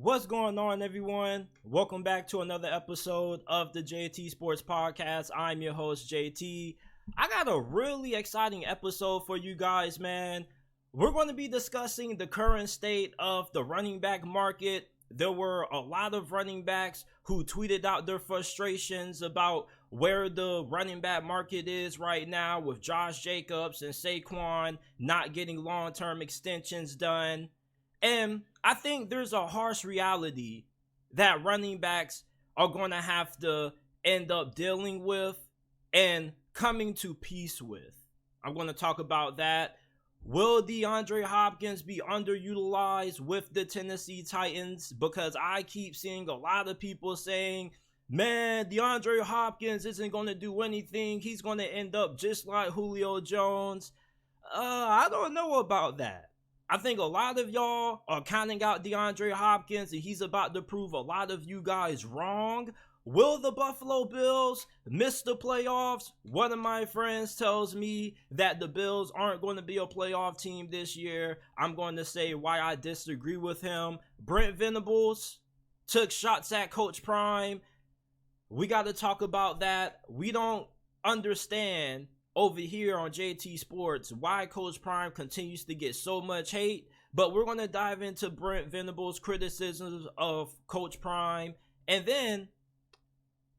What's going on, everyone? Welcome back to another episode of the JT Sports Podcast. I'm your host, JT. I got a really exciting episode for you guys, man. We're going to be discussing the current state of the running back market. There were a lot of running backs who tweeted out their frustrations about where the running back market is right now, with Josh Jacobs and Saquon not getting long-term extensions done. And I think there's a harsh reality that running backs are going to have to end up dealing with and coming to peace with. I'm going to talk about that. Will DeAndre Hopkins be underutilized with the Tennessee Titans? Because I keep seeing a lot of people saying, man, DeAndre Hopkins isn't going to do anything. He's going to end up just like Julio Jones. I don't know about that. I think a lot of y'all are counting out DeAndre Hopkins, and he's about to prove a lot of you guys wrong. Will the Buffalo Bills miss the playoffs? One of my friends tells me that the Bills aren't going to be a playoff team this year. I'm going to say why I disagree with him. Brent Venables took shots at Coach Prime. We got to talk about that. We don't understand over here on JT Sports why Coach Prime continues to get so much hate, but we're going to dive into Brent Venable's criticisms of Coach Prime, and then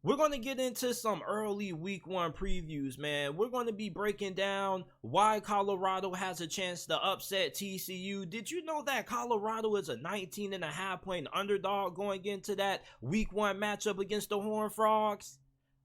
we're going to get into some early week one previews, man. We're going to be breaking down why Colorado has a chance to upset TCU. Did you know that Colorado is a 19.5 point underdog going into that week one matchup against the Horned Frogs?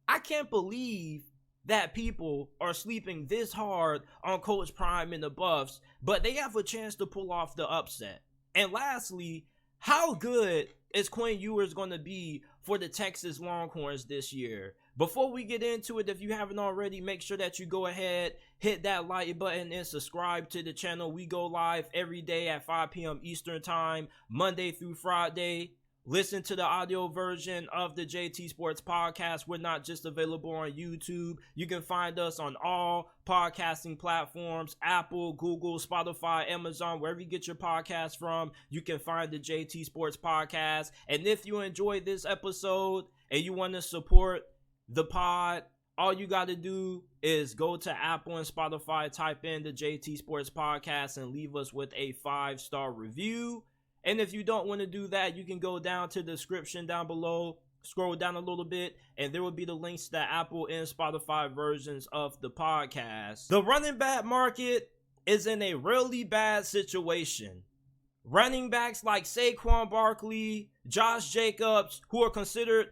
I can't believe that people are sleeping this hard on Coach Prime and the Buffs, but they have a chance to pull off the upset. And lastly, how good is Quinn Ewers going to be for the Texas Longhorns this year? Before we get into it, if you haven't already, make sure that you go ahead, hit that like button, and subscribe to the channel. We go live every day at 5 p.m. Eastern Time, Monday through Friday. Listen to the audio version of the JT Sports Podcast. We're not just available on YouTube. You can find us on all podcasting platforms: Apple, Google, Spotify, Amazon, wherever you get your podcast from. You can find the JT Sports Podcast. And if you enjoyed this episode and you want to support the pod, all you got to do is go to Apple and Spotify, type in the JT Sports Podcast, and leave us with a 5-star review. And if you don't want to do that, you can go down to the description down below, scroll down a little bit, and there will be the links to the Apple and Spotify versions of the podcast. The running back market is in a really bad situation. Running backs like Saquon Barkley, Josh Jacobs, who are considered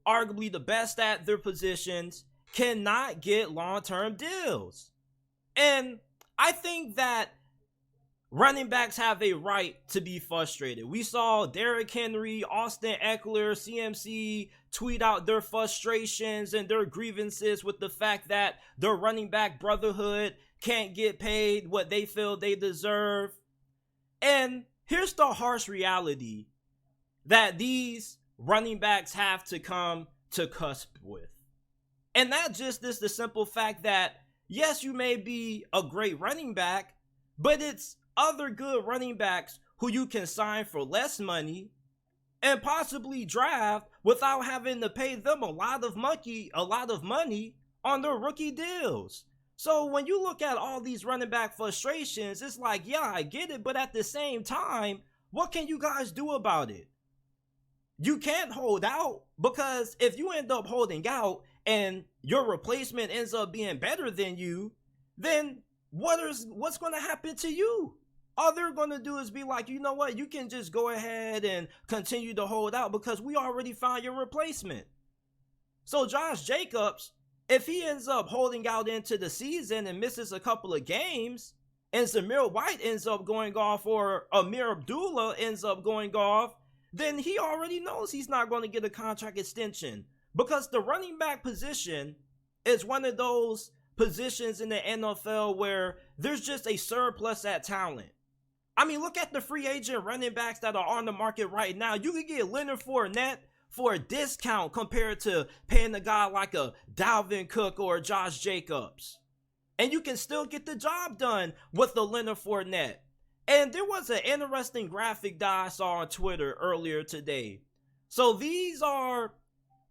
arguably the best at their positions, cannot get long-term deals. And I think that running backs have a right to be frustrated. We saw Derrick Henry, Austin Eckler, CMC tweet out their frustrations and their grievances with the fact that their running back brotherhood can't get paid what they feel they deserve. And here's the harsh reality that these running backs have to come to cusp with. And that just is the simple fact that, yes, you may be a great running back, but it's other good running backs who you can sign for less money and possibly draft without having to pay them a lot of money on their rookie deals. So when you look at all these running back frustrations, it's like, yeah, I get it, but at the same time, what can you guys do about it? You can't hold out, because if you end up holding out and your replacement ends up being better than you, then what's going to happen to you? All they're going to do is be like, you know what, you can just go ahead and continue to hold out because we already found your replacement. So Josh Jacobs, if he ends up holding out into the season and misses a couple of games, and Zamir White ends up going off, or Amir Abdullah ends up going off, then he already knows he's not going to get a contract extension, because the running back position is one of those positions in the NFL where there's just a surplus at talent. I mean, look at the free agent running backs that are on the market right now. You can get Leonard Fournette for a discount compared to paying a guy like a Dalvin Cook or a Josh Jacobs. And you can still get the job done with the Leonard Fournette. And there was an interesting graphic that I saw on Twitter earlier today. So these are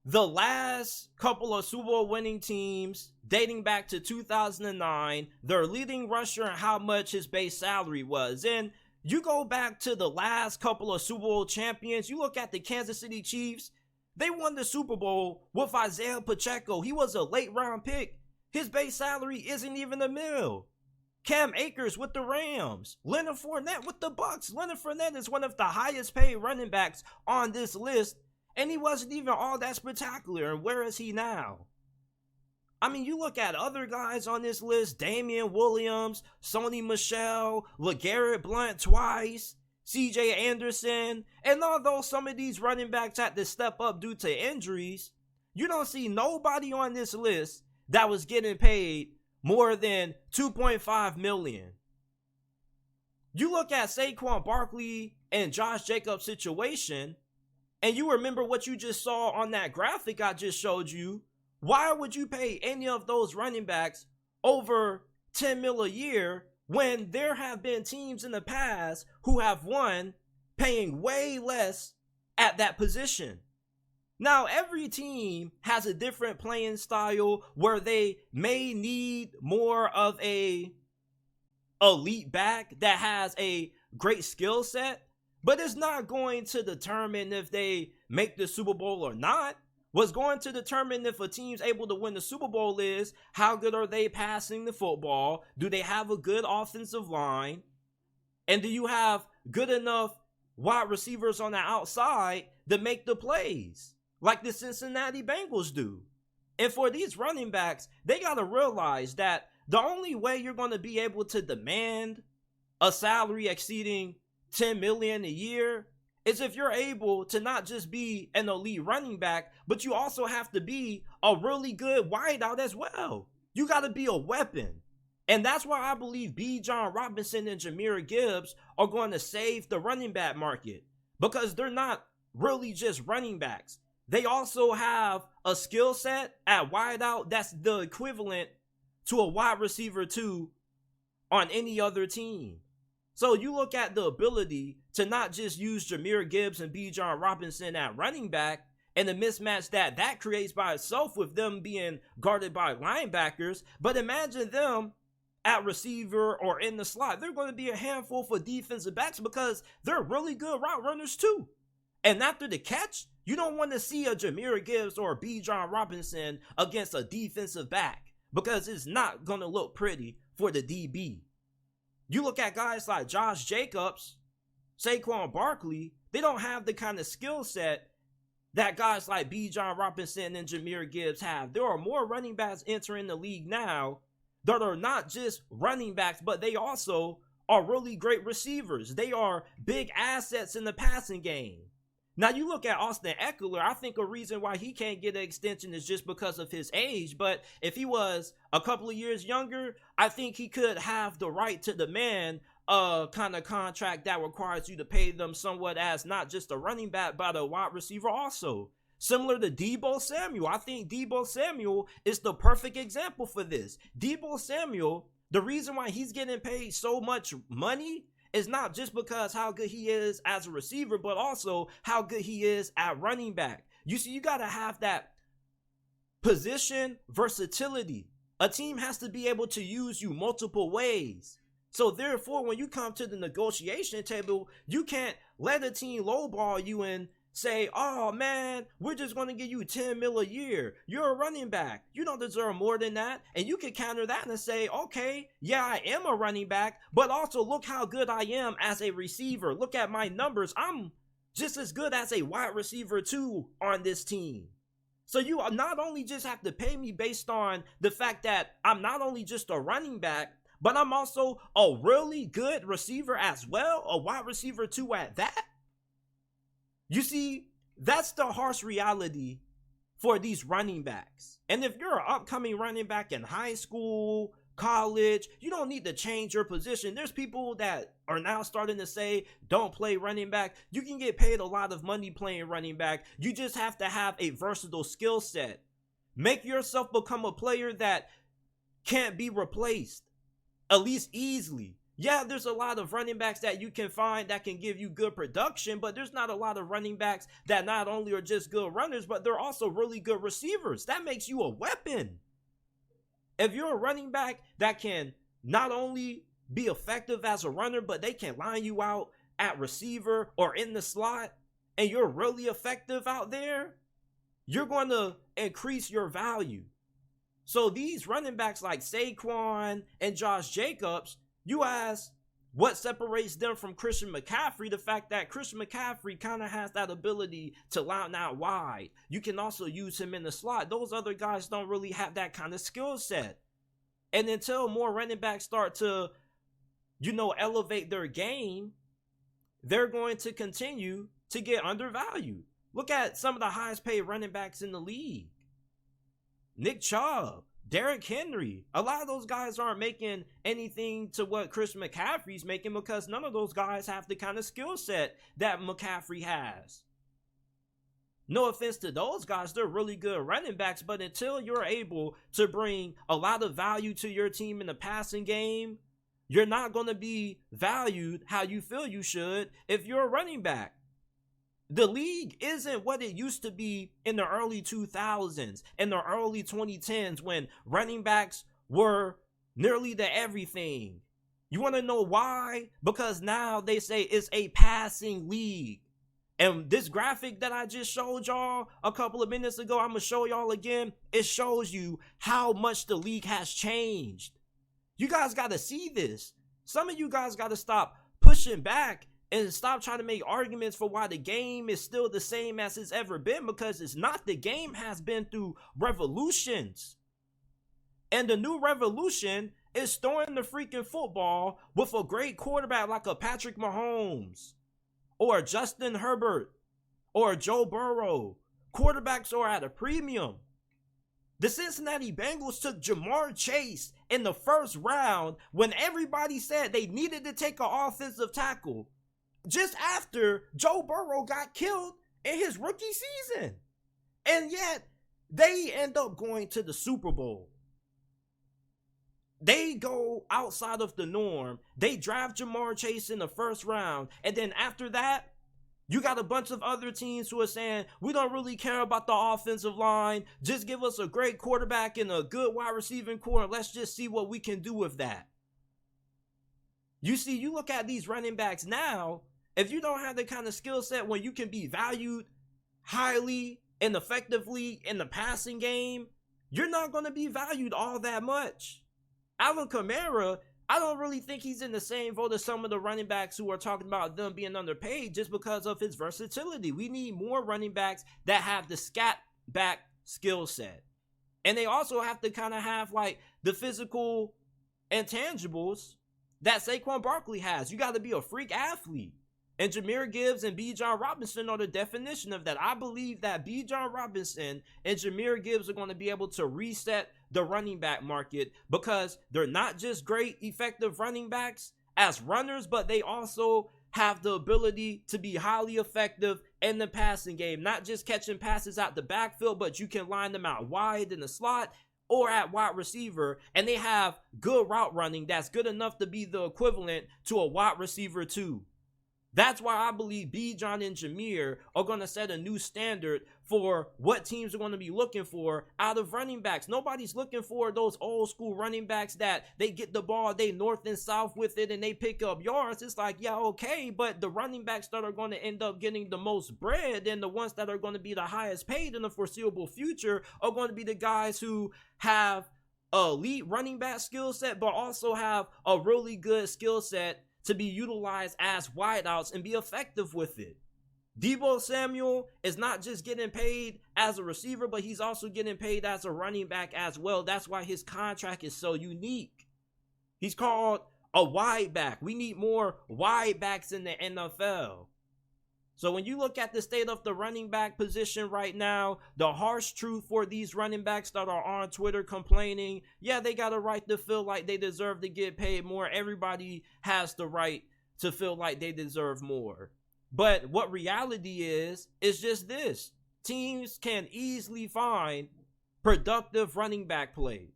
the last couple of Super Bowl winning teams dating back to 2009, their leading rusher and how much his base salary was. And you go back to the last couple of Super Bowl champions, you look at the Kansas City Chiefs, they won the Super Bowl with Isaiah Pacheco. He was a late round pick. His base salary isn't even $1 million. Cam Akers with the Rams. Leonard Fournette with the Bucks. Leonard Fournette is one of the highest paid running backs on this list, and he wasn't even all that spectacular. And where is he now? I mean, you look at other guys on this list, Damian Williams, Sony Michel, LeGarrette Blount twice, CJ Anderson, and although some of these running backs had to step up due to injuries, you don't see nobody on this list that was getting paid more than $2.5 million. You look at Saquon Barkley and Josh Jacobs' situation, and you remember what you just saw on that graphic I just showed you. Why would you pay any of those running backs over $10 million a year when there have been teams in the past who have won paying way less at that position? Now, every team has a different playing style where they may need more of a elite back that has a great skill set, but it's not going to determine if they make the Super Bowl or not. What's going to determine if a team's able to win the Super Bowl is how good are they passing the football? Do they have a good offensive line? And do you have good enough wide receivers on the outside to make the plays like the Cincinnati Bengals do? And for these running backs, they got to realize that the only way you're going to be able to demand a salary exceeding $10 million a year is if you're able to not just be an elite running back, but you also have to be a really good wideout as well. You got to be a weapon. And that's why I believe Bijan Robinson and Jahmyr Gibbs are going to save the running back market, because they're not really just running backs. They also have a skill set at wideout that's the equivalent to a wide receiver 2 on any other team. So you look at the ability to not just use Jahmyr Gibbs and Bijan Robinson at running back and the mismatch that creates by itself with them being guarded by linebackers, but imagine them at receiver or in the slot. They're going to be a handful for defensive backs because they're really good route runners too. And after the catch, you don't want to see a Jahmyr Gibbs or a Bijan Robinson against a defensive back because it's not going to look pretty for the DB. You look at guys like Josh Jacobs, Saquon Barkley, they don't have the kind of skill set that guys like Bijan Robinson and Jahmyr Gibbs have. There are more running backs entering the league now that are not just running backs, but they also are really great receivers. They are big assets in the passing game. Now, you look at Austin Eckler, I think a reason why he can't get an extension is just because of his age. But if he was a couple of years younger, I think he could have the right to demand a kind of contract that requires you to pay them somewhat as not just a running back, but a wide receiver also. Similar to Deebo Samuel. I think Deebo Samuel is the perfect example for this. Deebo Samuel, the reason why he's getting paid so much money is not just because how good he is as a receiver, but also how good he is at running back. You see, you got to have that position versatility. A team has to be able to use you multiple ways. So therefore, when you come to the negotiation table, you can't let a team lowball you and say, oh man, we're just going to give you $10 million a year. You're a running back. You don't deserve more than that. And you can counter that and say, okay, yeah, I am a running back, but also look how good I am as a receiver. Look at my numbers. I'm just as good as a wide receiver too on this team. So you not only just have to pay me based on the fact that I'm not only just a running back, but I'm also a really good receiver as well, a wide receiver too at that. You see, that's the harsh reality for these running backs. And if you're an upcoming running back in high school, college, you don't need to change your position. There's people that are now starting to say, don't play running back. You can get paid a lot of money playing running back. You just have to have a versatile skill set. Make yourself become a player that can't be replaced, at least easily. Yeah, there's a lot of running backs that you can find that can give you good production, but there's not a lot of running backs that not only are just good runners, but they're also really good receivers. That makes you a weapon. If you're a running back that can not only be effective as a runner, but they can line you out at receiver or in the slot, and you're really effective out there, you're going to increase your value. So these running backs like Saquon and Josh Jacobs, you ask what separates them from Christian McCaffrey, the fact that Christian McCaffrey kind of has that ability to line out wide. You can also use him in the slot. Those other guys don't really have that kind of skill set. And until more running backs start to, elevate their game, they're going to continue to get undervalued. Look at some of the highest paid running backs in the league. Nick Chubb, Derrick Henry. A lot of those guys aren't making anything to what Christian McCaffrey's making because none of those guys have the kind of skill set that McCaffrey has. No offense to those guys, they're really good running backs, but until you're able to bring a lot of value to your team in the passing game, you're not going to be valued how you feel you should if you're a running back. The league isn't what it used to be in the early 2000s and the early 2010s when running backs were nearly the everything. You want to know why? Because now they say it's a passing league. And this graphic that I just showed y'all a couple of minutes ago, I'm going to show y'all again. It shows you how much the league has changed. You guys got to see this. Some of you guys got to stop pushing back and stop trying to make arguments for why the game is still the same as it's ever been, because it's not. The game has been through revolutions. And the new revolution is throwing the freaking football with a great quarterback like a Patrick Mahomes or a Justin Herbert or a Joe Burrow. Quarterbacks are at a premium. The Cincinnati Bengals took Jamar Chase in the first round when everybody said they needed to take an offensive tackle, just after Joe Burrow got killed in his rookie season. And yet, they end up going to the Super Bowl. They go outside of the norm. They draft Jamar Chase in the first round. And then after that, you got a bunch of other teams who are saying, we don't really care about the offensive line. Just give us a great quarterback and a good wide receiving core. And let's just see what we can do with that. You see, you look at these running backs now, if you don't have the kind of skill set where you can be valued highly and effectively in the passing game, you're not going to be valued all that much. Alvin Kamara, I don't really think he's in the same vote as some of the running backs who are talking about them being underpaid just because of his versatility. We need more running backs that have the scat back skill set. And they also have to kind of have like the physical intangibles that Saquon Barkley has. You got to be a freak athlete. And Jahmyr Gibbs and Bijan Robinson are the definition of that. I believe that Bijan Robinson and Jahmyr Gibbs are going to be able to reset the running back market because they're not just great, effective running backs as runners, but they also have the ability to be highly effective in the passing game. Not just catching passes out the backfield, but you can line them out wide in the slot or at wide receiver, and they have good route running that's good enough to be the equivalent to a wide receiver too. That's why I believe Bijan and Jahmyr are going to set a new standard for what teams are going to be looking for out of running backs. Nobody's looking for those old school running backs that they get the ball, they north and south with it, and they pick up yards. It's like, yeah, okay, but the running backs that are going to end up getting the most bread and the ones that are going to be the highest paid in the foreseeable future are going to be the guys who have a elite running back skill set, but also have a really good skill set to be utilized as wideouts and be effective with it. Deebo Samuel is not just getting paid as a receiver, but he's also getting paid as a running back as well. That's why his contract is so unique. He's called a wide back. We need more wide backs in the NFL. So when you look at the state of the running back position right now, the harsh truth for these running backs that are on Twitter complaining, yeah, they got a right to feel like they deserve to get paid more. Everybody has the right to feel like they deserve more. But what reality is just this. Teams can easily find productive running back play.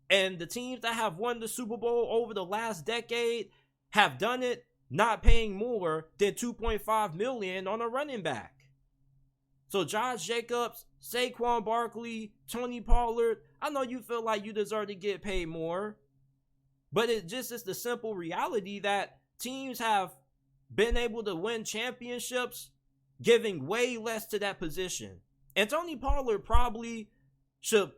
And the teams that have won the Super Bowl over the last decade have done it not paying more than $2.5 million on a running back. So Josh Jacobs, Saquon Barkley, Tony Pollard, I know you feel like you deserve to get paid more, but it just is the simple reality that teams have been able to win championships giving way less to that position. And Tony Pollard probably should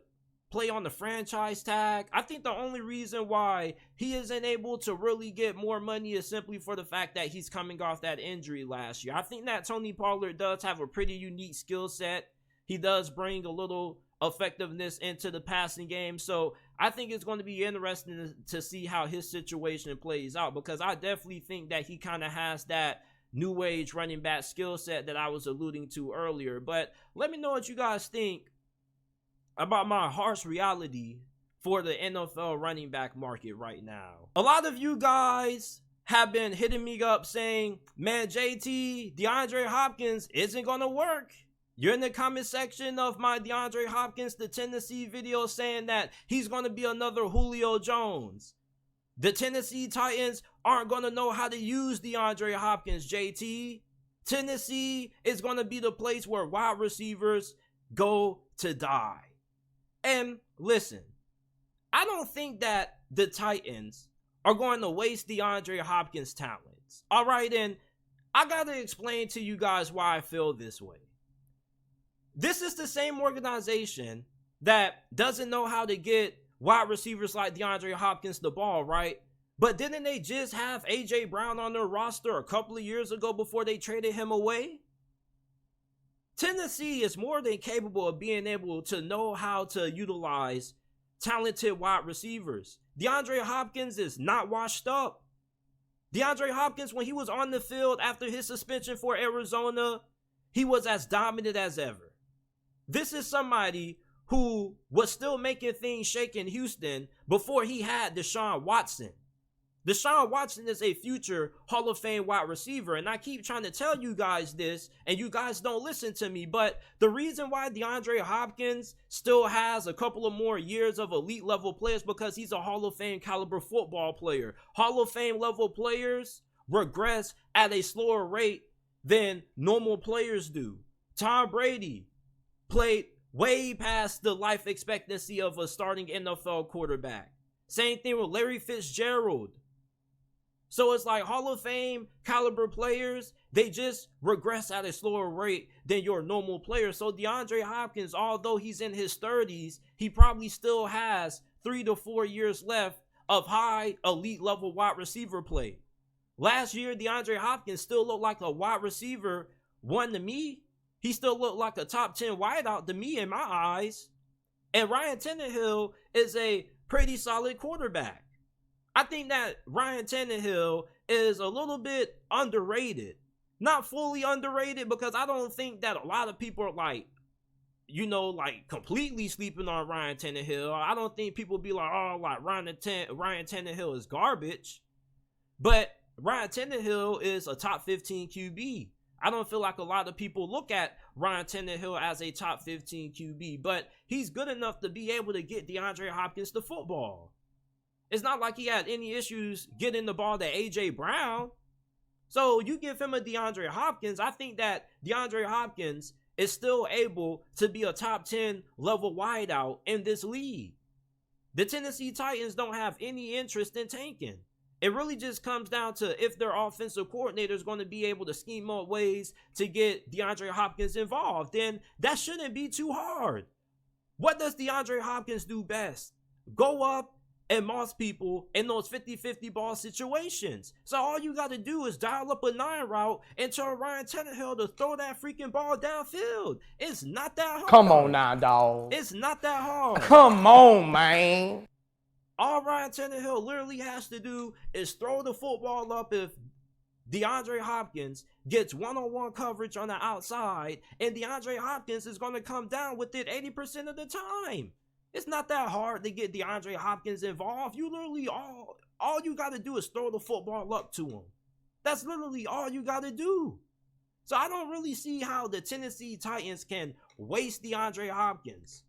play on the franchise tag. I think the only reason why he isn't able to really get more money is simply for the fact that he's coming off that injury last year. I think that Tony Pollard does have a pretty unique skill set. He does bring a little effectiveness into the passing game. So I think it's going to be interesting to see how his situation plays out, because I definitely think that he kind of has that new age running back skill set that I was alluding to earlier. But let me know what you guys think about my harsh reality for the NFL running back market right now. A lot of you guys have been hitting me up saying, man, JT, DeAndre Hopkins isn't going to work. You're in the comment section of my DeAndre Hopkins to Tennessee video saying that he's going to be another Julio Jones. The Tennessee Titans aren't going to know how to use DeAndre Hopkins, JT. Tennessee is going to be the place where wide receivers go to die. And listen, I don't think that the Titans are going to waste DeAndre Hopkins' talents. All right, and I got to explain to you guys why I feel this way. This is the same organization that doesn't know how to get wide receivers like DeAndre Hopkins the ball, right? But didn't they just have A.J. Brown on their roster a couple of years ago before they traded him away? Tennessee is more than capable of being able to know how to utilize talented wide receivers. DeAndre Hopkins is not washed up. DeAndre Hopkins, when he was on the field after his suspension for Arizona, he was as dominant as ever. This is somebody who was still making things shake in Houston before he had Deshaun Watson. Deshaun Watson is a future Hall of Fame wide receiver, and I keep trying to tell you guys this, and you guys don't listen to me, but the reason why DeAndre Hopkins still has a couple of more years of elite level players because he's a Hall of Fame caliber football player. Hall of Fame level players regress at a slower rate than normal players do. Tom Brady played way past the life expectancy of a starting NFL quarterback. Same thing with Larry Fitzgerald. So it's like Hall of Fame caliber players, they just regress at a slower rate than your normal player. So DeAndre Hopkins, although he's in his 30s, he probably still has 3 to 4 years left of high elite level wide receiver play. Last year, DeAndre Hopkins still looked like a wide receiver one to me. He still looked like a top 10 wideout to me in my eyes. And Ryan Tannehill is a pretty solid quarterback. I think that Ryan Tannehill is a little bit underrated. Not fully underrated, because I don't think that a lot of people are like completely sleeping on Ryan Tannehill. I don't think people be like, oh, like Ryan Tannehill is garbage. But Ryan Tannehill is a top 15 QB. I don't feel like a lot of people look at Ryan Tannehill as a top 15 QB, but he's good enough to be able to get DeAndre Hopkins the football. It's not like he had any issues getting the ball to A.J. Brown. So you give him a DeAndre Hopkins, I think that DeAndre Hopkins is still able to be a top 10 level wideout in this league. The Tennessee Titans don't have any interest in tanking. It really just comes down to if their offensive coordinator is going to be able to scheme up ways to get DeAndre Hopkins involved. Then that shouldn't be too hard. What does DeAndre Hopkins do best? Go up and moss people in those 50-50 ball situations. So all you got to do is dial up a 9 route and tell Ryan Tannehill to throw that freaking ball downfield. It's not that hard. Come on now, dog. It's not that hard. Come on, man. All Ryan Tannehill literally has to do is throw the football up if DeAndre Hopkins gets one-on-one coverage on the outside, and DeAndre Hopkins is going to come down with it 80% of the time. It's not that hard to get DeAndre Hopkins involved. You literally, all you got to do is throw the football up to him. That's literally all you got to do. So I don't really see how the Tennessee Titans can waste DeAndre Hopkins.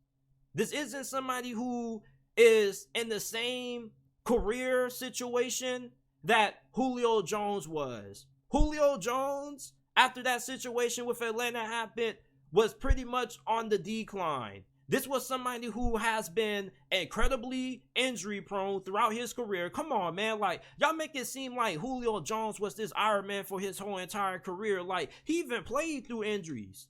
This isn't somebody who is in the same career situation that Julio Jones was. Julio Jones, after that situation with Atlanta happened, was pretty much on the decline. This was somebody who has been incredibly injury prone throughout his career. Come on, man. Like, y'all make it seem like Julio Jones was this Iron Man for his whole entire career. Like, he even played through injuries.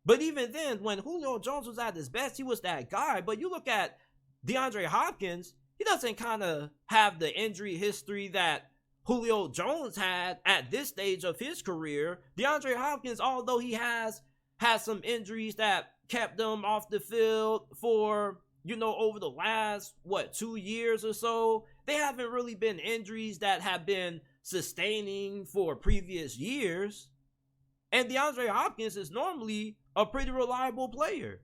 But even then, when Julio Jones was at his best, he was that guy. But you look at DeAndre Hopkins, he doesn't kind of have the injury history that Julio Jones had at this stage of his career. DeAndre Hopkins, although he has had some injuries that kept them off the field for, over the last, 2 years or so, they haven't really been injuries that have been sustaining for previous years. And DeAndre Hopkins is normally a pretty reliable player.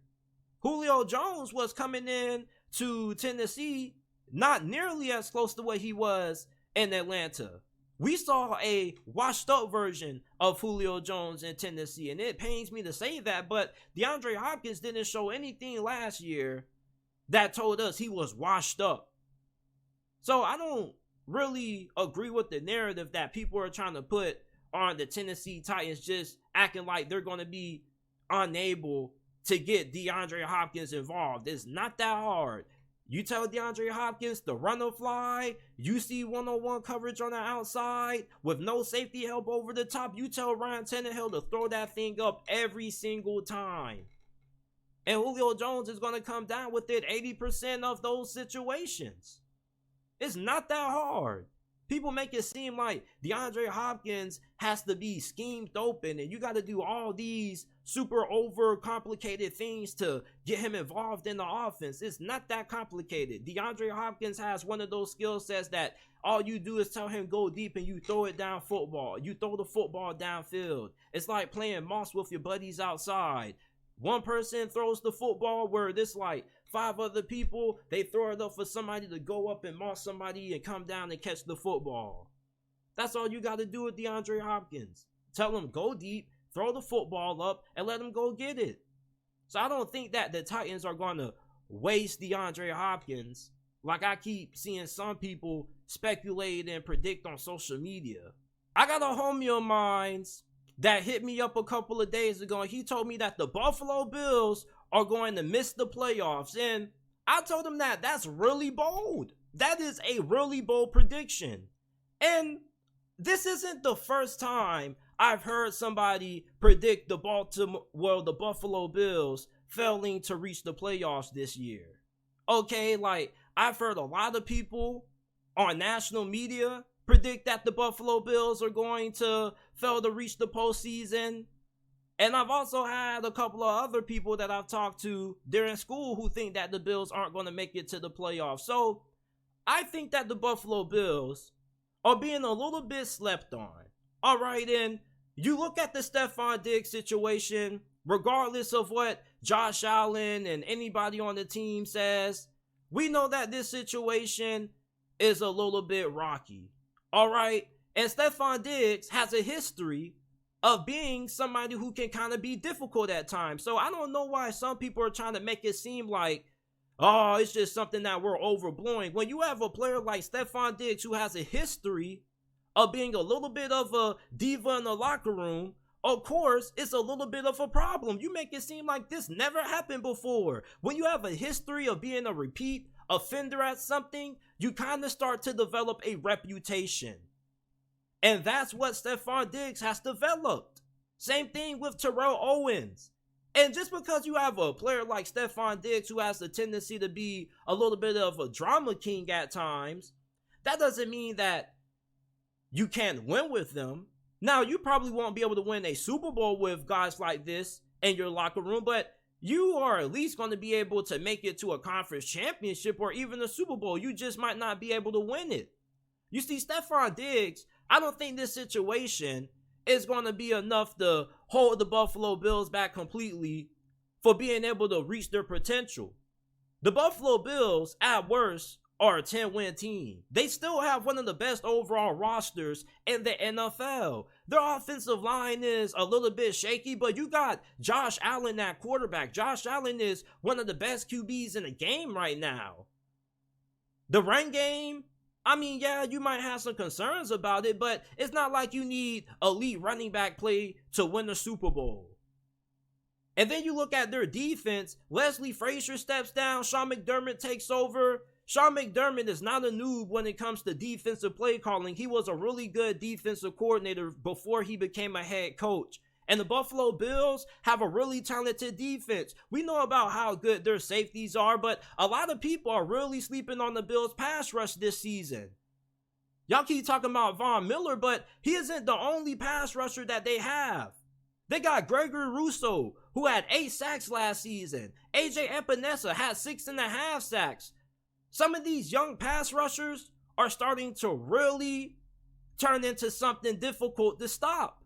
Julio Jones was coming in to Tennessee not nearly as close to what he was in Atlanta. We saw a washed up version of Julio Jones in Tennessee, and it pains me to say that, but DeAndre Hopkins didn't show anything last year that told us he was washed up. So I don't really agree with the narrative that people are trying to put on the Tennessee Titans, just acting like they're going to be unable to get DeAndre Hopkins involved. It's not that hard. You tell DeAndre Hopkins to run a fly, you see one-on-one coverage on the outside with no safety help over the top. You tell Ryan Tannehill to throw that thing up every single time. And Julio Jones is going to come down with it 80% of those situations. It's not that hard. People make it seem like DeAndre Hopkins has to be schemed open and you got to do all these super over complicated things to get him involved in the offense. It's not that complicated. DeAndre Hopkins has one of those skill sets that all you do is tell him go deep and you throw it down football. You throw the football downfield. It's like playing moss with your buddies outside. One person throws the football where this like 5 other people, they throw it up for somebody to go up and moss somebody and come down and catch the football. That's all you got to do with DeAndre Hopkins. Tell him go deep, throw the football up, and let him go get it. So I don't think that the Titans are going to waste DeAndre Hopkins like I keep seeing some people speculate and predict on social media. I got a homie of mine that hit me up a couple of days ago, and he told me that the Buffalo Bills are going to miss the playoffs. And I told him that that's really bold. That is a really bold prediction. And this isn't the first time I've heard somebody predict the Buffalo Bills failing to reach the playoffs this year. Okay, like I've heard a lot of people on national media predict that the Buffalo Bills are going to fail to reach the postseason. And I've also had a couple of other people that I've talked to during school who think that the Bills aren't going to make it to the playoffs. So I think that the Buffalo Bills are being a little bit slept on. All right, and you look at the Stephon Diggs situation, regardless of what Josh Allen and anybody on the team says, we know that this situation is a little bit rocky. All right, and Stephon Diggs has a history of being somebody who can kind of be difficult at times. So I don't know why some people are trying to make it seem like, oh, it's just something that we're overblowing. When you have a player like Stephon Diggs who has a history of being a little bit of a diva in the locker room, of course, it's a little bit of a problem. You make it seem like this never happened before. When you have a history of being a repeat offender at something, you kind of start to develop a reputation. And that's what Stephon Diggs has developed. Same thing with Terrell Owens. And just because you have a player like Stephon Diggs who has the tendency to be a little bit of a drama king at times, that doesn't mean that you can't win with them. Now, you probably won't be able to win a Super Bowl with guys like this in your locker room, but you are at least going to be able to make it to a conference championship or even a Super Bowl. You just might not be able to win it. You see, Stephon Diggs, I don't think this situation is going to be enough to hold the Buffalo Bills back completely for being able to reach their potential. The Buffalo Bills, at worst, are a 10-win team. They still have one of the best overall rosters in the NFL. Their offensive line is a little bit shaky, but you got Josh Allen at quarterback. Josh Allen is one of the best QBs in the game right now. The run game, I mean, yeah, you might have some concerns about it, but it's not like you need elite running back play to win the Super Bowl. And then you look at their defense. Leslie Frazier steps down. Sean McDermott takes over. Sean McDermott is not a noob when it comes to defensive play calling. He was a really good defensive coordinator before he became a head coach. And the Buffalo Bills have a really talented defense. We know about how good their safeties are, but a lot of people are really sleeping on the Bills' pass rush this season. Y'all keep talking about Von Miller, but he isn't the only pass rusher that they have. They got Gregory Rousseau, who had 8 sacks last season. AJ Epinesa had 6.5 sacks. Some of these young pass rushers are starting to really turn into something difficult to stop.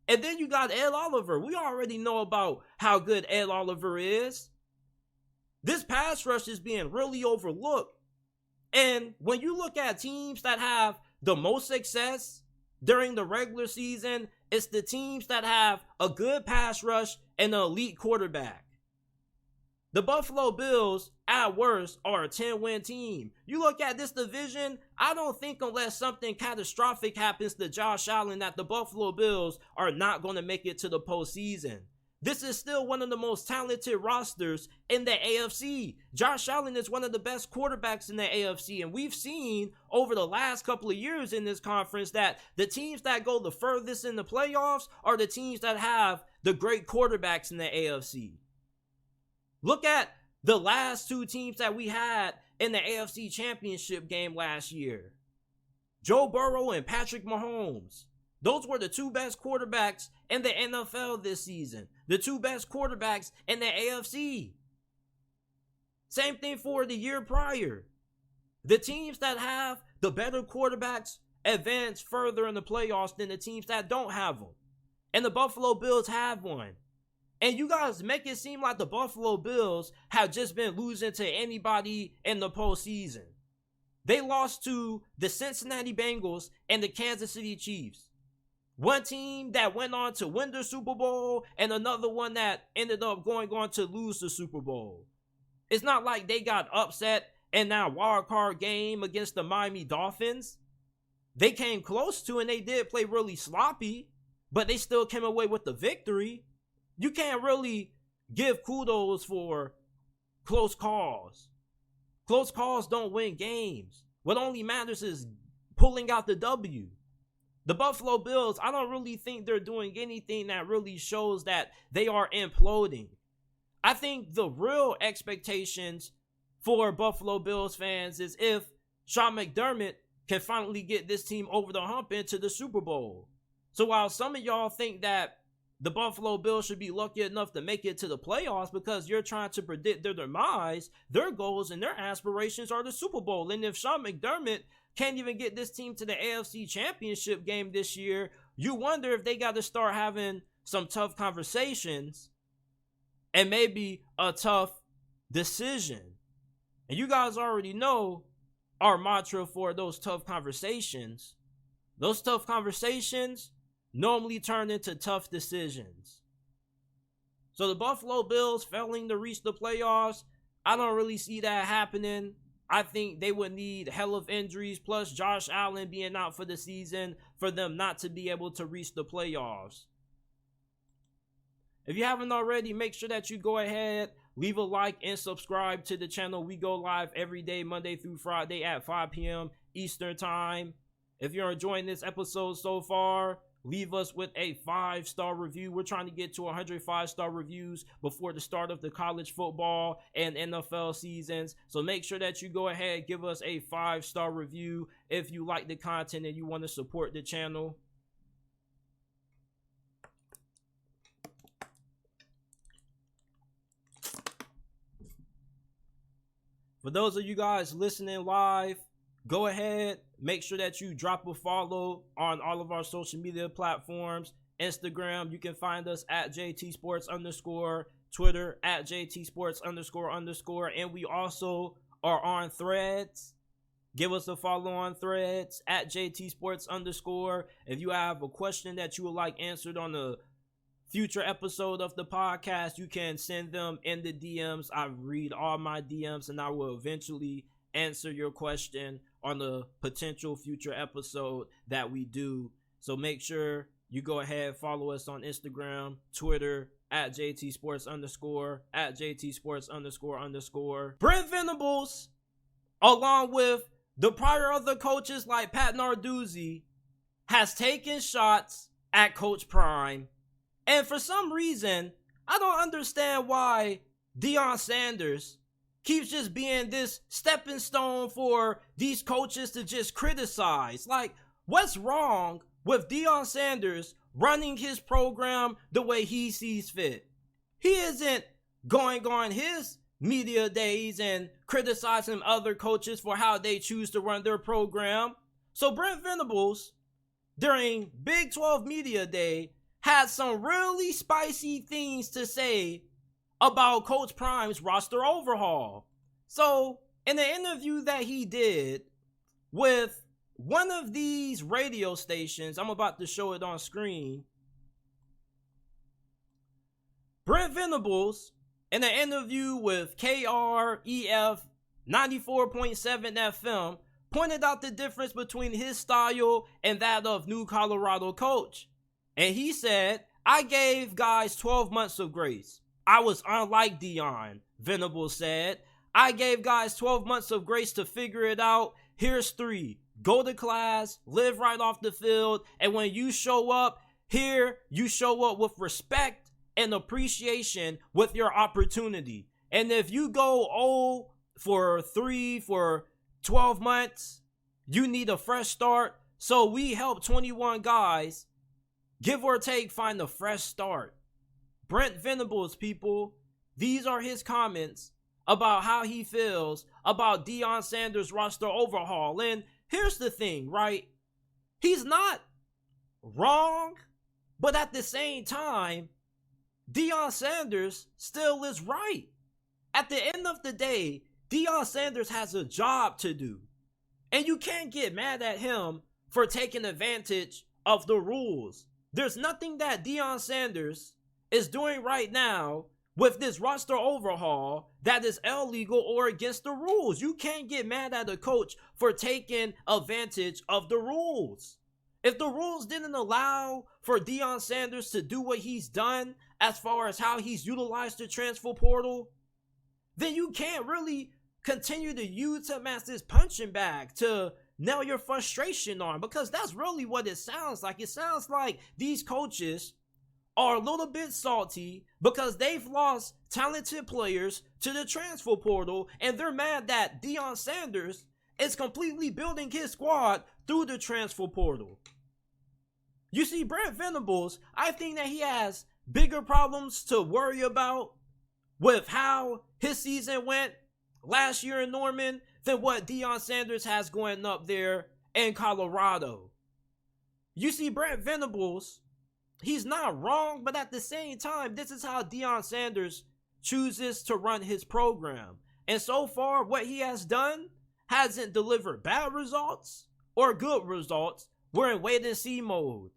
And then you got Ed Oliver. We already know about how good Ed Oliver is. This pass rush is being really overlooked. And when you look at teams that have the most success during the regular season, it's the teams that have a good pass rush and an elite quarterback. The Buffalo Bills, at worst, are a 10-win team. You look at this division, I don't think unless something catastrophic happens to Josh Allen that the Buffalo Bills are not going to make it to the postseason. This is still one of the most talented rosters in the AFC. Josh Allen is one of the best quarterbacks in the AFC, and we've seen over the last couple of years in this conference that the teams that go the furthest in the playoffs are the teams that have the great quarterbacks in the AFC. Look at the last 2 teams that we had in the AFC Championship game last year. Joe Burrow and Patrick Mahomes. Those were the 2 best quarterbacks in the NFL this season. The 2 best quarterbacks in the AFC. Same thing for the year prior. The teams that have the better quarterbacks advance further in the playoffs than the teams that don't have them. And the Buffalo Bills have one. And you guys make it seem like the Buffalo Bills have just been losing to anybody in the postseason. They lost to the Cincinnati Bengals and the Kansas City Chiefs. One team that went on to win the Super Bowl and another one that ended up going on to lose the Super Bowl. It's not like they got upset in that wild card game against the Miami Dolphins. They came close to, and they did play really sloppy, but they still came away with the victory. You can't really give kudos for close calls. Close calls don't win games. What only matters is pulling out the W. The Buffalo Bills, I don't really think they're doing anything that really shows that they are imploding. I think the real expectations for Buffalo Bills fans is if Sean McDermott can finally get this team over the hump into the Super Bowl. So while some of y'all think that the Buffalo Bills should be lucky enough to make it to the playoffs because you're trying to predict their demise, their goals and their aspirations are the Super Bowl. And if Sean McDermott can't even get this team to the AFC Championship game this year, you wonder if they got to start having some tough conversations and maybe a tough decision. And you guys already know our mantra for those tough conversations. Those tough conversations normally turn into tough decisions. So the Buffalo Bills failing to reach the playoffs, I don't really see that happening. I think they would need hell of injuries plus Josh Allen being out for the season for them not to be able to reach the playoffs. If you haven't already, make sure that you go ahead, leave a like and subscribe to the channel. We go live every day, Monday through Friday at 5 p.m. Eastern Time. If you're enjoying this episode so far, leave us with a 5-star review. We're trying to get to 100 5-star reviews before the start of the college football and NFL seasons. So make sure that you go ahead, give us a 5-star review if you like the content and you want to support the channel. For those of you guys listening live, go ahead, make sure that you drop a follow on all of our social media platforms. Instagram, you can find us at JTSports_, Twitter at JTSports__, and we also are on Threads. Give us a follow on Threads at JTSports_. If you have a question that you would like answered on a future episode of the podcast, you can send them in the DMs. I read all my DMs and I will eventually answer your question on a potential future episode that we do. So make sure you go ahead, follow us on Instagram, Twitter, at JT Sports _ at JT Sports __. Brent Venables, along with the prior other coaches like Pat Narduzzi, has taken shots at Coach Prime. And for some reason, I don't understand why Deion Sanders keeps just being this stepping stone for these coaches to just criticize. Like, what's wrong with Deion Sanders running his program the way he sees fit? He isn't going on his media days and criticizing other coaches for how they choose to run their program. So Brent Venables, during Big 12 Media Day, had some really spicy things to say about Coach Prime's roster overhaul. So in the interview that he did with one of these radio stations, I'm about to show it on screen, Brent Venables, in an interview with KREF 94.7 FM, pointed out the difference between his style and that of New Colorado coach. And he said, I gave guys 12 months of grace. I was unlike Deion, Venables said. I gave guys 12 months of grace to figure it out. Here's 3. Go to class, live right off the field, and when you show up, here you show up with respect and appreciation with your opportunity. And if you go 0 for 3 for 12 months, you need a fresh start. So we help 21 guys, give or take, find a fresh start. Brent Venables, people, these are his comments about how he feels about Deion Sanders' roster overhaul. And here's the thing, right? He's not wrong, but at the same time, Deion Sanders still is right. At the end of the day, Deion Sanders has a job to do. And you can't get mad at him for taking advantage of the rules. There's nothing that Deion Sanders is doing right now with this roster overhaul that is illegal or against the rules. You can't get mad at a coach for taking advantage of the rules. If the rules didn't allow for Deion Sanders to do what he's done as far as how he's utilized the transfer portal, then you can't really continue to use him as this punching bag to nail your frustration on, because that's really what it sounds like. It sounds like these coaches are a little bit salty because they've lost talented players to the transfer portal, and they're mad that Deion Sanders is completely building his squad through the transfer portal. You see, Brent Venables, I think that he has bigger problems to worry about with how his season went last year in Norman than what Deion Sanders has going up there in Colorado. You see, Brent Venables, he's not wrong, but at the same time, this is how Deion Sanders chooses to run his program. And so far, what he has done hasn't delivered bad results or good results. We're in wait and see mode.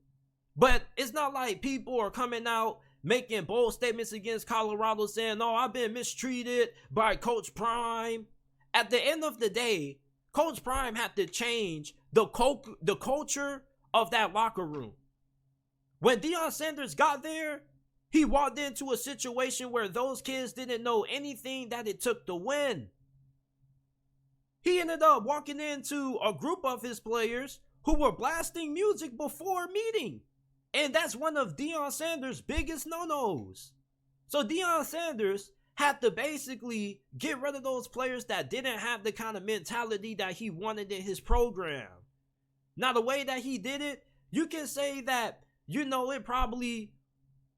But it's not like people are coming out making bold statements against Colorado saying, "Oh, I've been mistreated by Coach Prime." At the end of the day, Coach Prime had to change the culture of that locker room. When Deion Sanders got there, he walked into a situation where those kids didn't know anything that it took to win. He ended up walking into a group of his players who were blasting music before meeting. And that's one of Deion Sanders' biggest no-nos. So Deion Sanders had to basically get rid of those players that didn't have the kind of mentality that he wanted in his program. Now, the way that he did it, you can say that, it probably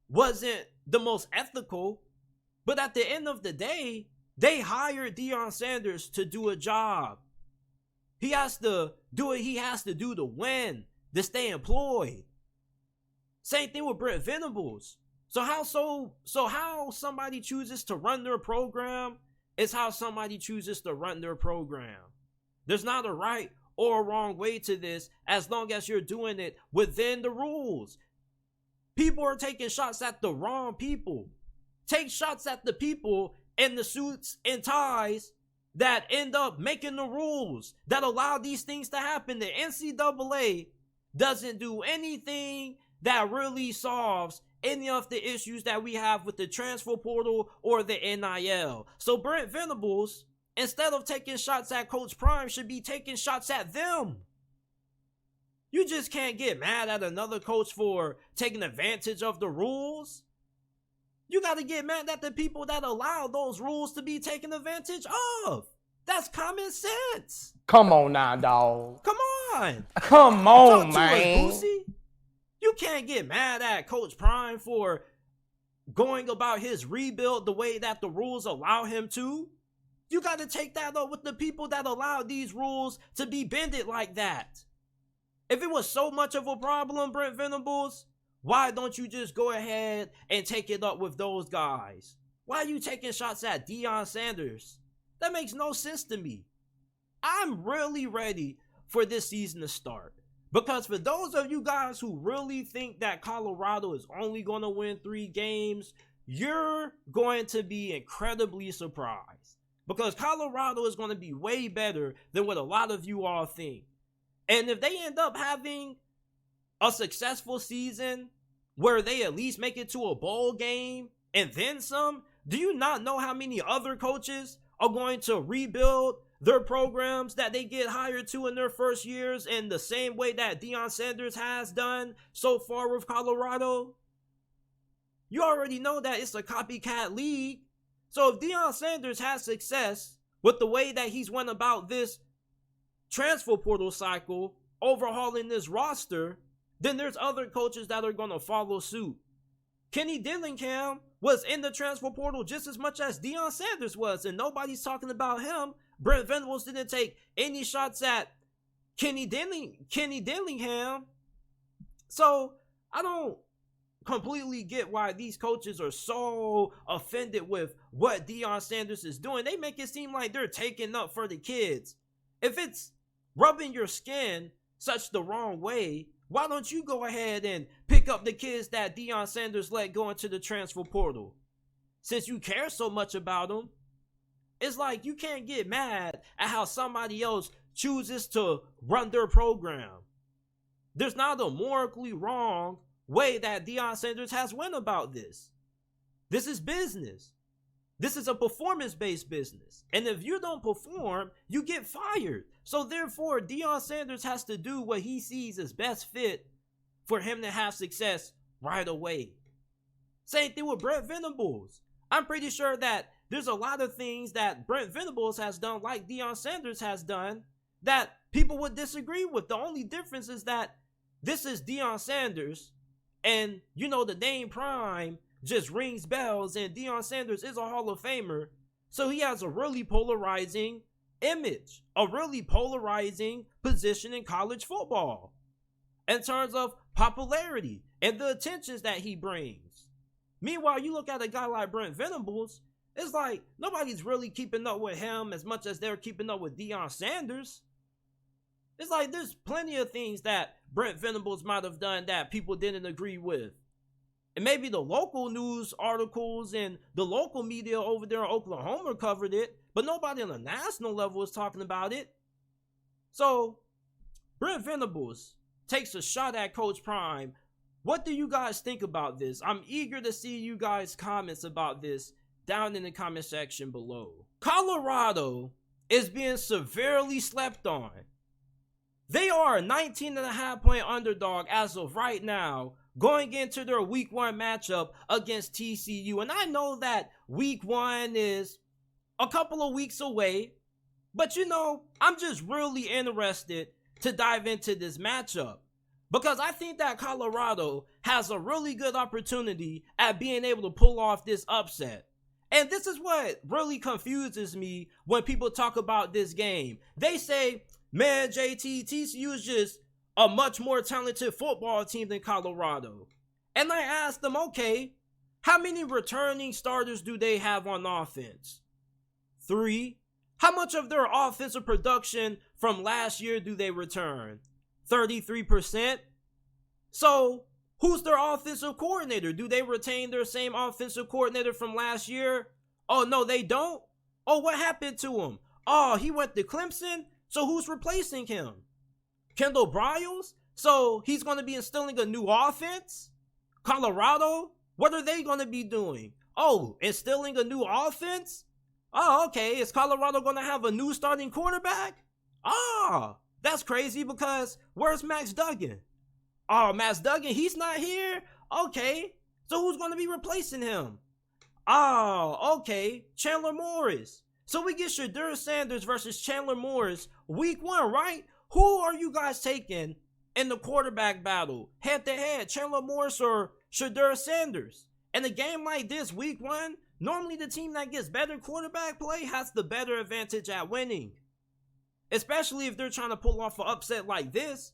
wasn't the most ethical, but at the end of the day, they hired Deion Sanders to do a job. He has to do what he has to do to win, to stay employed. Same thing with Brent Venables. So how somebody chooses to run their program is how somebody chooses to run their program. There's not a right or a wrong way to this as long as you're doing it within the rules. People are taking shots at the wrong people. Take shots at the people in the suits and ties that end up making the rules that allow these things to happen. The NCAA doesn't do anything that really solves any of the issues that we have with the transfer portal or the NIL. So Brent Venables, instead of taking shots at Coach Prime, should be taking shots at them. You just can't get mad at another coach for taking advantage of the rules. You got to get mad at the people that allow those rules to be taken advantage of. That's common sense. Come on now, dog. Come on. Come on, man. You can't get mad at Coach Prime for going about his rebuild the way that the rules allow him to. You got to take that up with the people that allow these rules to be bended like that. If it was so much of a problem, Brent Venables, why don't you just go ahead and take it up with those guys? Why are you taking shots at Deion Sanders? That makes no sense to me. I'm really ready for this season to start. Because for those of you guys who really think that Colorado is only going to win 3 games, you're going to be incredibly surprised. Because Colorado is going to be way better than what a lot of you all think. And if they end up having a successful season where they at least make it to a bowl game and then some, do you not know how many other coaches are going to rebuild their programs that they get hired to in their first years in the same way that Deion Sanders has done so far with Colorado? You already know that it's a copycat league. So if Deion Sanders has success with the way that he's went about this transfer portal cycle, overhauling this roster, then there's other coaches that are going to follow suit. Kenny Dillingham was in the transfer portal just as much as Deion Sanders was, and nobody's talking about him. Brent Venables didn't take any shots at Kenny Dillingham. So I don't completely get why these coaches are so offended with what Deion Sanders is doing. They make it seem like they're taking up for the kids. If it's rubbing your skin such the wrong way, why don't you go ahead and pick up the kids that Deion Sanders let go into the transfer portal? Since you care so much about them, it's like you can't get mad at how somebody else chooses to run their program. There's not a morally wrong way that Deion Sanders has went about this. This is business. This is a performance-based business. And if you don't perform, you get fired. So therefore, Deion Sanders has to do what he sees as best fit for him to have success right away. Same thing with Brent Venables. I'm pretty sure that there's a lot of things that Brent Venables has done, like Deion Sanders has done, that people would disagree with. The only difference is that this is Deion Sanders, and you know the name Prime just rings bells, and Deion Sanders is a Hall of Famer, so he has a really polarizing image, a really polarizing position in college football in terms of popularity and the attentions that he brings. Meanwhile, you look at a guy like Brent Venables, it's like nobody's really keeping up with him as much as they're keeping up with Deion Sanders. It's like there's plenty of things that Brent Venables might have done that people didn't agree with. And maybe the local news articles and the local media over there in Oklahoma covered it, but nobody on the national level is talking about it. So, Brent Venables takes a shot at Coach Prime. What do you guys think about this? I'm eager to see you guys' comments about this down in the comment section below. Colorado is being severely slept on. They are a 19.5-point underdog as of right now, going into their week 1 matchup against TCU. And I know that week 1 is a couple of weeks away, but you know, I'm just really interested to dive into this matchup because I think that Colorado has a really good opportunity at being able to pull off this upset. And this is what really confuses me when people talk about this game. They say, man, JT, TCU is just a much more talented football team than Colorado. And I asked them, okay, how many returning starters do they have on offense? 3. How much of their offensive production from last year do they return? 33%. So, who's their offensive coordinator? Do they retain their same offensive coordinator from last year? Oh, no, they don't? Oh, what happened to him? Oh, he went to Clemson? So who's replacing him? Kendall Bryles? So he's going to be instilling a new offense? Colorado? What are they going to be doing? Oh, instilling a new offense? Oh, okay. Is Colorado going to have a new starting quarterback? Ah, that's crazy because where's Max Duggan? Oh, Max Duggan, he's not here? Okay. So who's going to be replacing him? Oh, okay. Chandler Morris. So we get Shedeur Sanders versus Chandler Morris week 1, right? Who are you guys taking in the quarterback battle? Head to head, Chandler Morris or Shedeur Sanders? In a game like this, week 1, normally the team that gets better quarterback play has the better advantage at winning. Especially if they're trying to pull off an upset like this.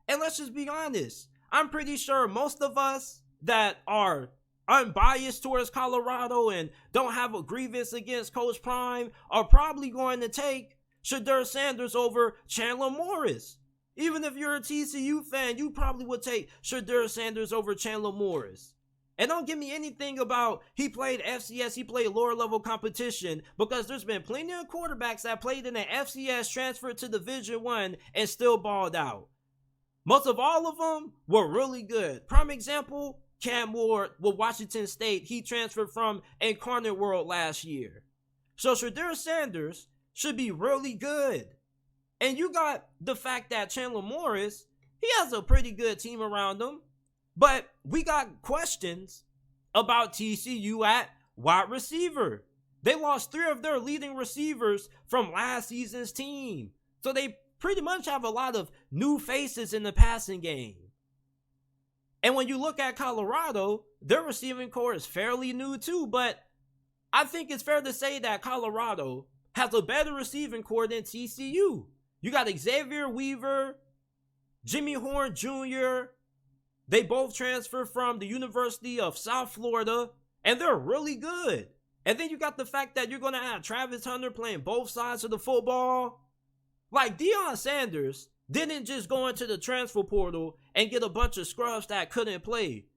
And let's just be honest. I'm pretty sure most of us that are unbiased towards Colorado and don't have a grievance against Coach Prime are probably going to take Shedeur Sanders over Chandler Morris. Even if you're a TCU fan, you probably would take Shedeur Sanders over Chandler Morris. And don't give me anything about he played FCS, he played lower level competition, because there's been plenty of quarterbacks that played in the FCS, transferred to Division I, and still balled out. Most of all of them were really good. Prime example, Cam Ward with Washington State. He transferred from Incarnate World last year. So Shedeur Sanders should be really good. And you got the fact that Chandler Morris, he has a pretty good team around him. But we got questions about TCU at wide receiver. They lost 3 of their leading receivers from last season's team. So they pretty much have a lot of new faces in the passing game. And when you look at Colorado, their receiving core is fairly new too. But I think it's fair to say that Colorado has a better receiving core than TCU. You got Xavier Weaver, Jimmy Horn Jr., they both transferred from the University of South Florida, and they're really good. And then you got the fact that you're going to have Travis Hunter playing both sides of the football. Like, Deion Sanders didn't just go into the transfer portal and get a bunch of scrubs that couldn't play.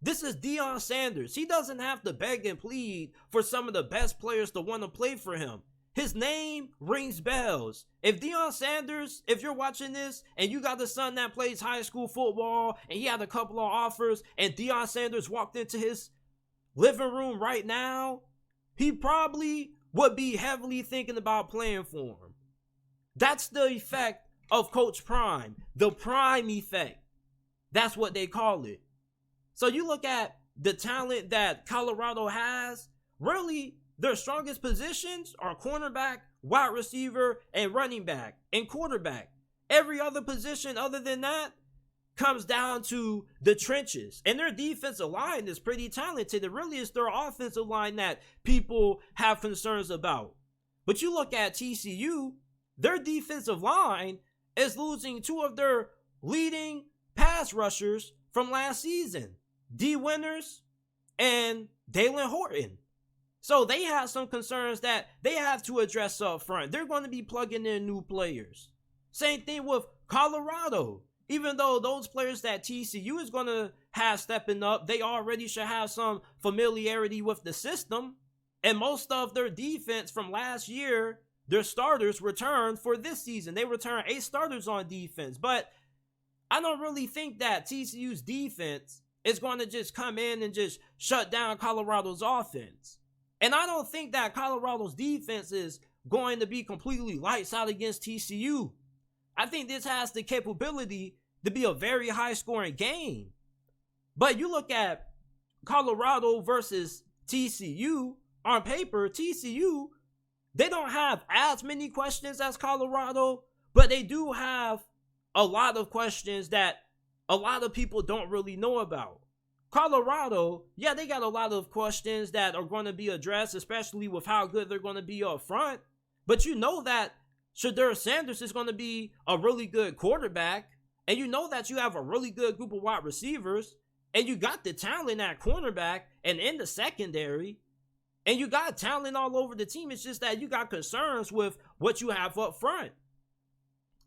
This is Deion Sanders. He doesn't have to beg and plead for some of the best players to want to play for him. His name rings bells. If Deion Sanders, if you're watching this and you got a son that plays high school football and he had a couple of offers and Deion Sanders walked into his living room right now, he probably would be heavily thinking about playing for him. That's the effect of Coach Prime. The Prime effect. That's what they call it. So you look at the talent that Colorado has, really, their strongest positions are cornerback, wide receiver, and running back, and quarterback. Every other position other than that comes down to the trenches. And their defensive line is pretty talented. It really is their offensive line that people have concerns about. But you look at TCU, their defensive line is losing 2 of their leading pass rushers from last season. D. Winters and Dalen Horton. So they have some concerns that they have to address up front. They're going to be plugging in new players. Same thing with Colorado. Even though those players that TCU is going to have stepping up, they already should have some familiarity with the system. And most of their defense from last year, their starters returned for this season. They returned 8 starters on defense. But I don't really think that TCU's defense is going to just come in and just shut down Colorado's offense. And I don't think that Colorado's defense is going to be completely lights out against TCU. I think this has the capability to be a very high-scoring game. But you look at Colorado versus TCU, on paper, TCU, they don't have as many questions as Colorado, but they do have a lot of questions that a lot of people don't really know about. Colorado, yeah, they got a lot of questions that are going to be addressed, especially with how good they're going to be up front. But you know that Shedeur Sanders is going to be a really good quarterback. And you know that you have a really good group of wide receivers. And you got the talent at cornerback and in the secondary. And you got talent all over the team. It's just that you got concerns with what you have up front.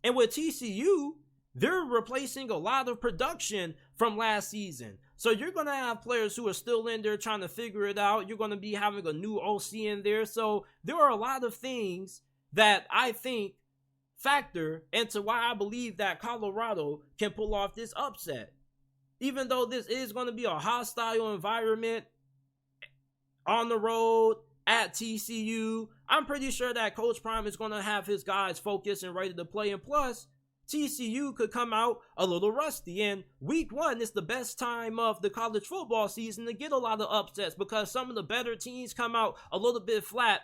And with TCU, they're replacing a lot of production from last season. So you're going to have players who are still in there trying to figure it out. You're going to be having a new OC in there. So there are a lot of things that I think factor into why I believe that Colorado can pull off this upset. Even though this is going to be a hostile environment on the road at TCU, I'm pretty sure that Coach Prime is going to have his guys focused and ready to play. And plus, TCU could come out a little rusty. And week 1 is the best time of the college football season to get a lot of upsets because some of the better teams come out a little bit flat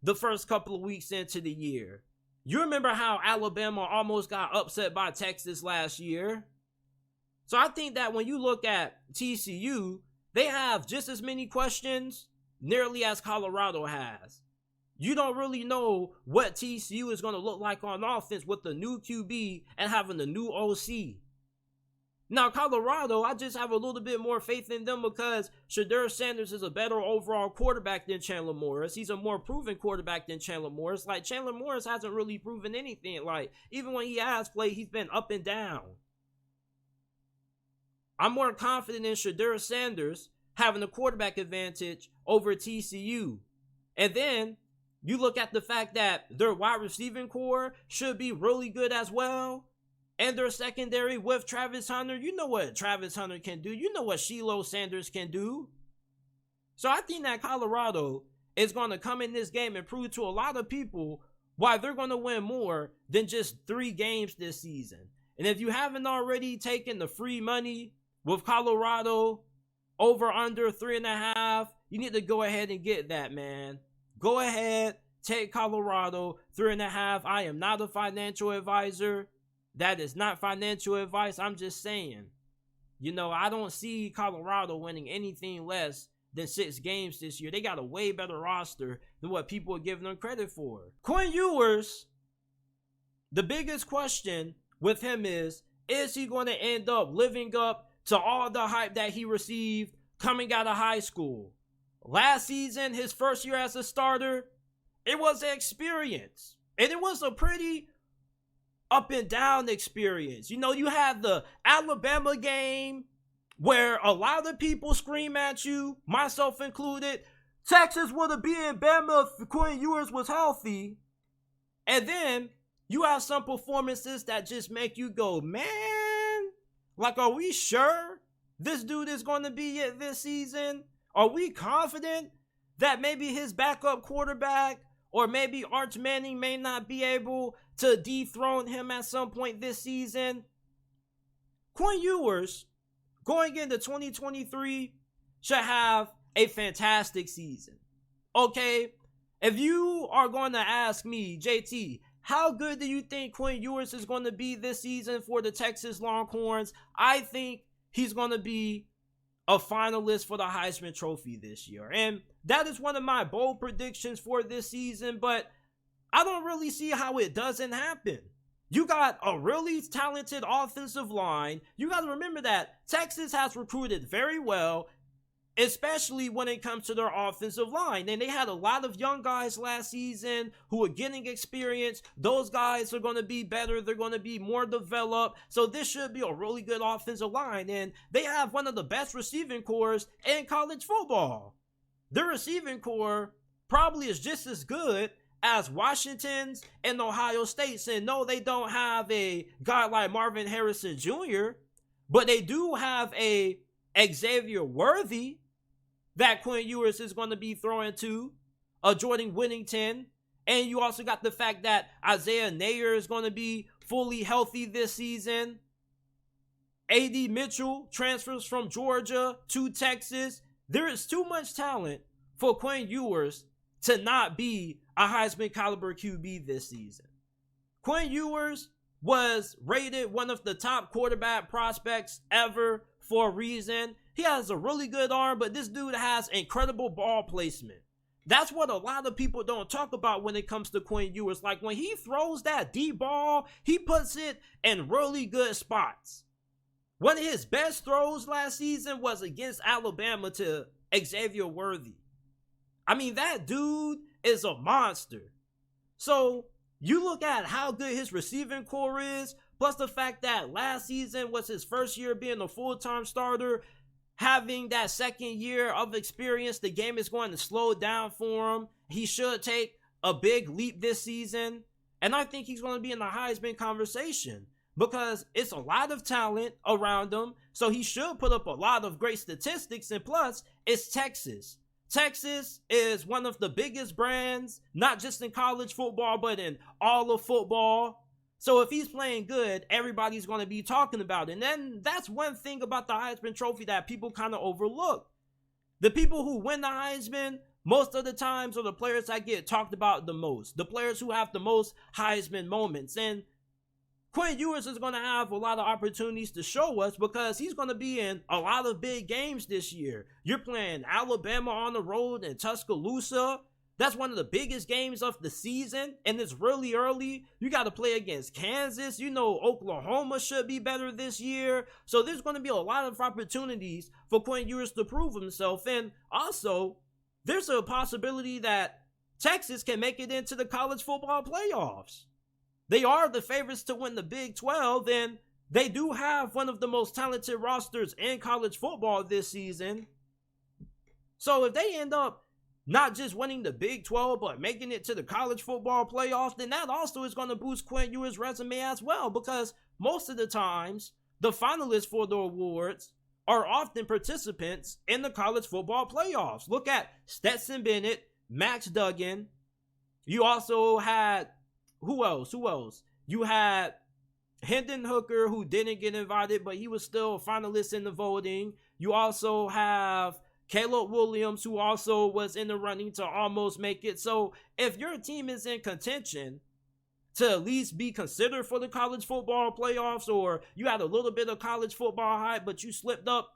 the first couple of weeks into the year. You remember how Alabama almost got upset by Texas last year? So I think that when you look at TCU, they have just as many questions nearly as Colorado has. You don't really know what TCU is going to look like on offense with the new QB and having the new OC. Now, Colorado, I just have a little bit more faith in them because Deion Sanders is a better overall quarterback than Chandler Morris. He's a more proven quarterback than Chandler Morris. Like, Chandler Morris hasn't really proven anything. Like, even when he has played, he's been up and down. I'm more confident in Deion Sanders having a quarterback advantage over TCU. And then you look at the fact that their wide receiving core should be really good as well. And their secondary with Travis Hunter. You know what Travis Hunter can do. You know what Shiloh Sanders can do. So I think that Colorado is going to come in this game and prove to a lot of people why they're going to win more than just 3 games this season. And if you haven't already taken the free money with Colorado over under 3.5, you need to go ahead and get that, man. Go ahead, take Colorado 3.5. I am not a financial advisor. That is not financial advice. I'm just saying. You know, I don't see Colorado winning anything less than 6 games this year. They got a way better roster than what people are giving them credit for. Quinn Ewers, the biggest question with him is he going to end up living up to all the hype that he received coming out of high school? Last season, his first year as a starter, it was an experience. And it was a pretty up and down experience. You know, you had the Alabama game where a lot of people scream at you, myself included, Texas would have beaten Bama if Quinn Ewers was healthy. And then you have some performances that just make you go, man, like, are we sure this dude is going to be it this season? Are we confident that maybe his backup quarterback or maybe Arch Manning may not be able to dethrone him at some point this season? Quinn Ewers, going into 2023, should have a fantastic season. Okay, if you are going to ask me, JT, how good do you think Quinn Ewers is going to be this season for the Texas Longhorns? I think he's going to be a finalist for the Heisman Trophy this year. And that is one of my bold predictions for this season, but I don't really see how it doesn't happen. You got a really talented offensive line. You got to remember that Texas has recruited very well, especially when it comes to their offensive line. And they had a lot of young guys last season who are getting experience. Those guys are going to be better. They're going to be more developed. So this should be a really good offensive line. And they have one of the best receiving cores in college football. Their receiving core probably is just as good as Washington's and Ohio State's. And no, they don't have a guy like Marvin Harrison Jr., but they do have a Xavier Worthy that Quinn Ewers is going to be throwing to, Jordan Whittington. And you also got the fact that Isaiah Nayer is going to be fully healthy this season. A.D. Mitchell transfers from Georgia to Texas. There is too much talent for Quinn Ewers to not be a Heisman caliber QB this season. Quinn Ewers was rated one of the top quarterback prospects ever for a reason. He has a really good arm, but this dude has incredible ball placement. That's what a lot of people don't talk about when it comes to Quinn Ewers. Like, when he throws that deep ball, he puts it in really good spots. One of his best throws last season was against Alabama to Xavier Worthy. I mean, that dude is a monster. So you look at how good his receiving core is, plus the fact that last season was his first year being a full-time starter, having that second year of experience, the game is going to slow down for him. He should take a big leap this season, and I think he's going to be in the Heisman conversation because it's a lot of talent around him, so he should put up a lot of great statistics, and plus, it's Texas. Texas is one of the biggest brands, not just in college football, but in all of football. So if he's playing good, everybody's going to be talking about it. And then that's one thing about the Heisman Trophy that people kind of overlook. The people who win the Heisman, most of the times, are the players that get talked about the most. The players who have the most Heisman moments. And Quinn Ewers is going to have a lot of opportunities to show us because he's going to be in a lot of big games this year. You're playing Alabama on the road in Tuscaloosa. That's one of the biggest games of the season, and it's really early. You got to play against Kansas. You know Oklahoma should be better this year. So there's going to be a lot of opportunities for Quinn Ewers to prove himself. And also, there's a possibility that Texas can make it into the college football playoffs. They are the favorites to win the Big 12, and they do have one of the most talented rosters in college football this season. So if they end up not just winning the Big 12, but making it to the college football playoffs, then that also is going to boost Quinn Ewers' resume as well, because most of the times, the finalists for the awards are often participants in the college football playoffs. Look at Stetson Bennett, Max Duggan. You also had Who else? You had Hendon Hooker, who didn't get invited, but he was still a finalist in the voting. You also have Caleb Williams, who also was in the running to almost make it. So if your team is in contention to at least be considered for the college football playoffs, or you had a little bit of college football hype, but you slipped up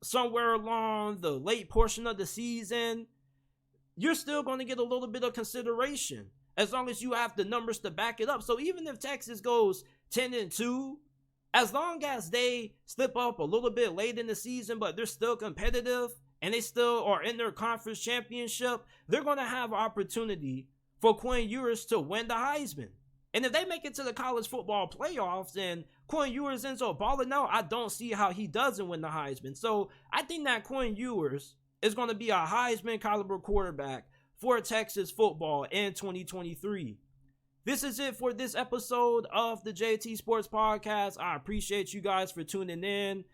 somewhere along the late portion of the season, you're still going to get a little bit of consideration, as long as you have the numbers to back it up. So even if Texas goes 10-2, as long as they slip up a little bit late in the season, but they're still competitive and they still are in their conference championship, they're going to have an opportunity for Quinn Ewers to win the Heisman. And if they make it to the college football playoffs and Quinn Ewers ends up balling out, I don't see how he doesn't win the Heisman. So I think that Quinn Ewers is going to be a Heisman caliber quarterback for Texas football in 2023. This is it for this episode of the JT Sports Podcast. I appreciate you guys for tuning in.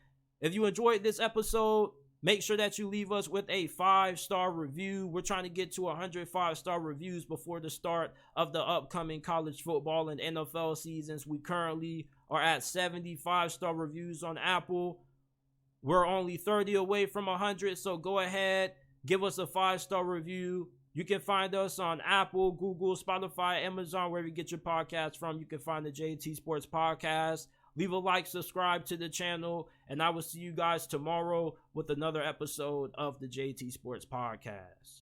If you enjoyed this episode, make sure that you leave us with a 5-star review. We're trying to get to 100 5-star reviews before the start of the upcoming college football and NFL seasons. We currently are at 75-star reviews on Apple. We're only 30 away from 100, so go ahead, give us a 5-star review. You can find us on Apple, Google, Spotify, Amazon, wherever you get your podcasts from. You can find the JT Sports Podcast. Leave a like, subscribe to the channel, and I will see you guys tomorrow with another episode of the JT Sports Podcast.